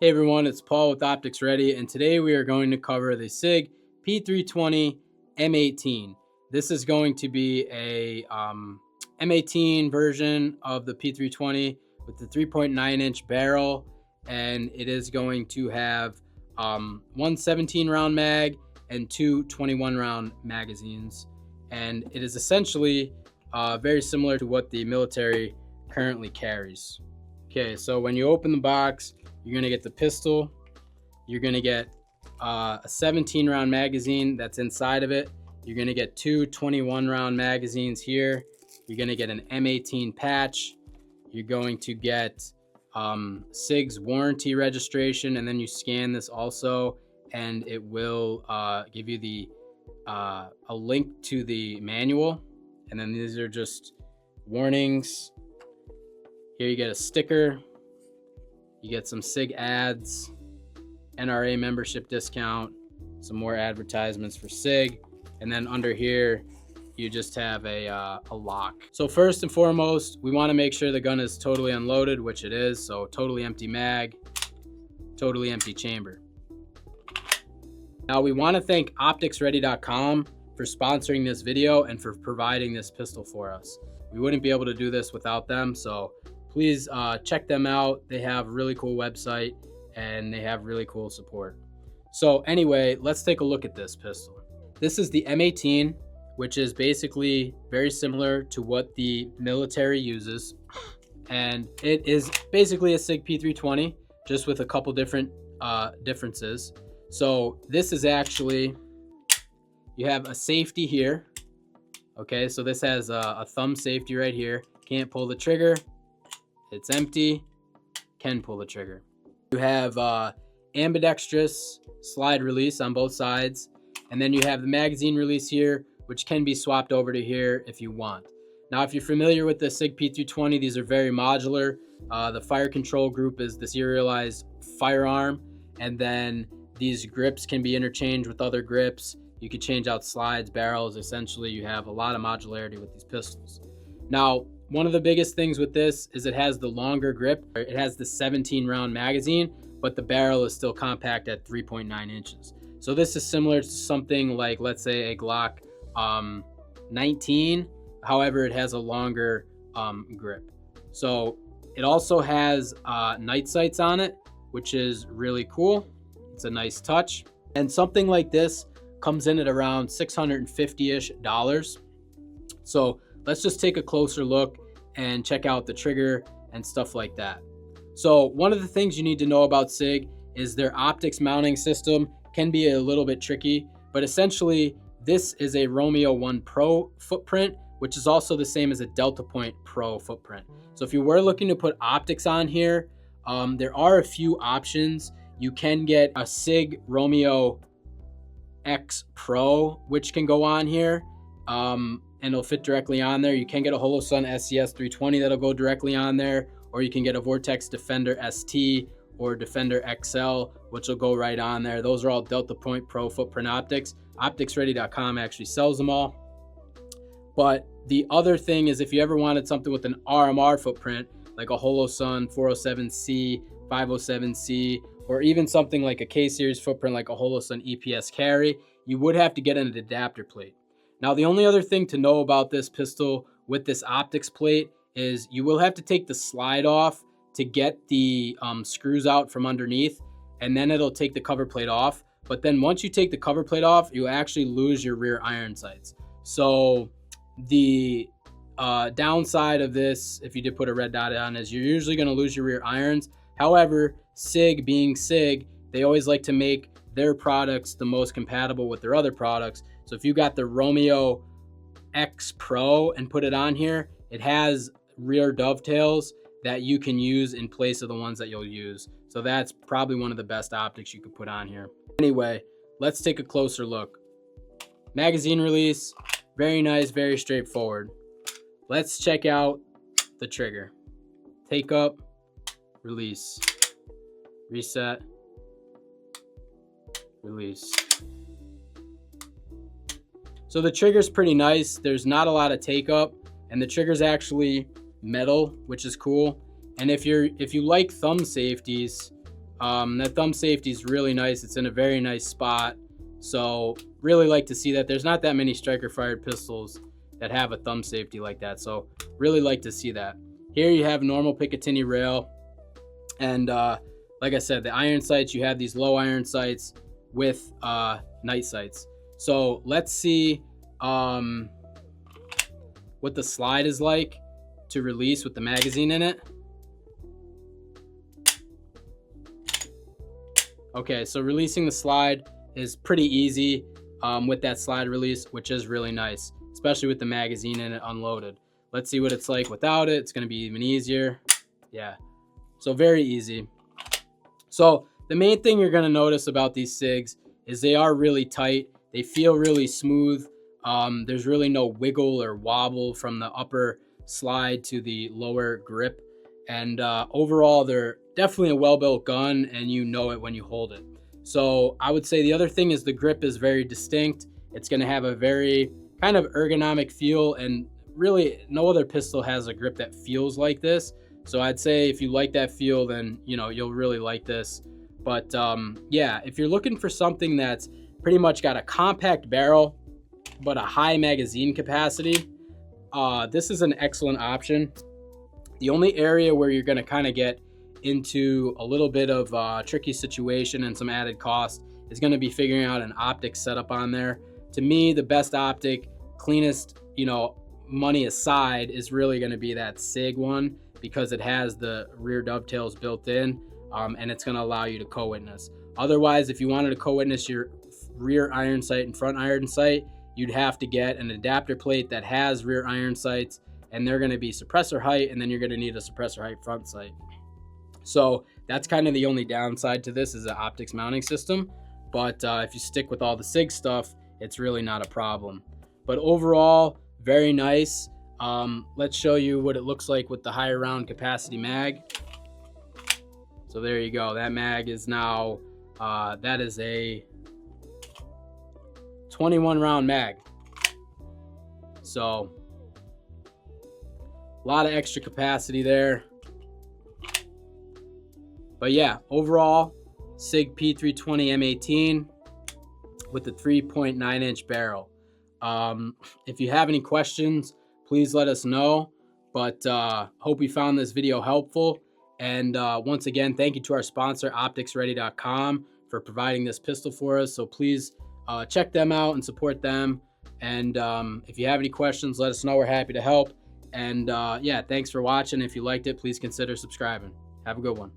Hey everyone, it's Paul with Optics Ready, and today we are going to cover the Sig P320 M18. This is going to be a M18 version of the P320 with the 3.9-inch barrel, and it is going to have one 17-round mag and two 21-round magazines, and it is essentially very similar to what the military currently carries. Okay, so when you open the box, you're going to get the pistol. You're going to get a 17-round magazine that's inside of it. You're going to get two 21-round magazines here. You're going to get an M18 patch. You're going to get Sig's warranty registration, and then you scan this also, and it will give you the a link to the manual. And then these are just warnings. Here you get a sticker. You get some Sig ads, NRA membership discount, some more advertisements for Sig, and then under here you just have a lock. So first and foremost, we want to make sure the gun is totally unloaded, which it is. So totally empty mag, totally empty chamber. Now we want to thank OpticsReady.com for sponsoring this video and for providing this pistol for us. We wouldn't be able to do this without them, so please check them out. They have a really cool website and they have really cool support. So anyway, let's take a look at this pistol. This is the M18, which is basically very similar to what the military uses. And it is basically a Sig P320, just with a couple different differences. So this is actually, you have a safety here. Okay, so this has a thumb safety right here. Can't pull the trigger. It's empty, can pull the trigger. You have ambidextrous slide release on both sides, and then you have the magazine release here, which can be swapped over to here if you want. Now, if you're familiar with the Sig P320, these are very modular. The fire control group is the serialized firearm, and then these grips can be interchanged with other grips. You could change out slides, barrels. Essentially, you have a lot of modularity with these pistols. Now, one of the biggest things with this is it has the longer grip. It has the 17-round magazine, but the barrel is still compact at 3.9 inches. So this is similar to something like, let's say, a Glock 19. However, it has a longer grip. So it also has night sights on it, which is really cool. It's a nice touch. And something like this comes in at around $650-ish. So let's just take a closer look and check out the trigger and stuff like that. So one of the things you need to know about Sig is their optics mounting system can be a little bit tricky, but essentially this is a Romeo 1 Pro footprint, which is also the same as a Delta Point Pro footprint. So if you were looking to put optics on here, there are a few options. You can get a Sig Romeo X Pro, which can go on here. And it'll fit directly on there. You can get a Holosun SCS 320 that'll go directly on there, or you can get a Vortex Defender ST or Defender XL, which will go right on there. Those are all Delta Point Pro footprint optics. OpticsReady.com actually sells them all. But the other thing is, if you ever wanted something with an RMR footprint, like a Holosun 407C, 507C, or even something like a K-series footprint like a Holosun EPS carry, you would have to get an adapter plate. Now, the only other thing to know about this pistol with this optics plate is you will have to take the slide off to get the screws out from underneath, and then it'll take the cover plate off. But then once you take the cover plate off, you actually lose your rear iron sights. So the downside of this, if you did put a red dot on, is you're usually going to lose your rear irons. However, Sig being Sig, they always like to make their products the most compatible with their other products. So if you got the Romeo X Pro and put it on here, it has rear dovetails that you can use in place of the ones that you'll use. So that's probably one of the best optics you could put on here. Anyway, let's take a closer look. Magazine release, very nice, very straightforward. Let's check out the trigger. Take up, release, reset, release. So the trigger's pretty nice. There's not a lot of take up, and the trigger's actually metal, which is cool. And if you like thumb safeties, That thumb safety is really nice. It's in a very nice spot. So really like to see that. There's not that many striker fired pistols that have a thumb safety like that. So really like to see that. Here you have normal Picatinny rail. And like I said, the iron sights, you have these low iron sights with night sights. So let's see what the slide is like to release with the magazine in it. Okay, so releasing the slide is pretty easy with that slide release, which is really nice, especially with the magazine in it unloaded. Let's see what it's like without it. It's going to be even easier. Yeah, so very easy. So the main thing you're going to notice about these SIGs is they are really tight. They feel really smooth. There's really no wiggle or wobble from the upper slide to the lower grip. And overall, they're definitely a well-built gun, and you know it when you hold it. So I would say the other thing is the grip is very distinct. It's going to have a very kind of ergonomic feel, and really no other pistol has a grip that feels like this. So I'd say if you like that feel, then you'll really like this. But yeah, if you're looking for something that's pretty much got a compact barrel but a high magazine capacity, this is an excellent option. The only area where you're going to kind of get into a little bit of a tricky situation and some added cost is going to be figuring out an optic setup on there. To me, the best optic, cleanest, money aside, is really going to be that Sig one, because it has the rear dovetails built in, and it's going to allow you to co-witness. Otherwise, if you wanted to co-witness your rear iron sight and front iron sight, you'd have to get an adapter plate that has rear iron sights, and they're going to be suppressor height, and then you're going to need a suppressor height front sight. So that's kind of the only downside to this, is the optics mounting system. But if you stick with all the Sig stuff, it's really not a problem. But overall, very nice. Let's show you what it looks like with the higher round capacity mag. So there you go. That mag is now, that is a 21 round mag. So a lot of extra capacity there. But yeah, overall, Sig P320 M18 with the 3.9 inch barrel. If you have any questions, please let us know. But hope you found this video helpful. And once again, thank you to our sponsor, OpticsReady.com, for providing this pistol for us. So please check them out and support them. And if you have any questions, let us know. We're happy to help. And yeah, thanks for watching. If you liked it, please consider subscribing. Have a good one.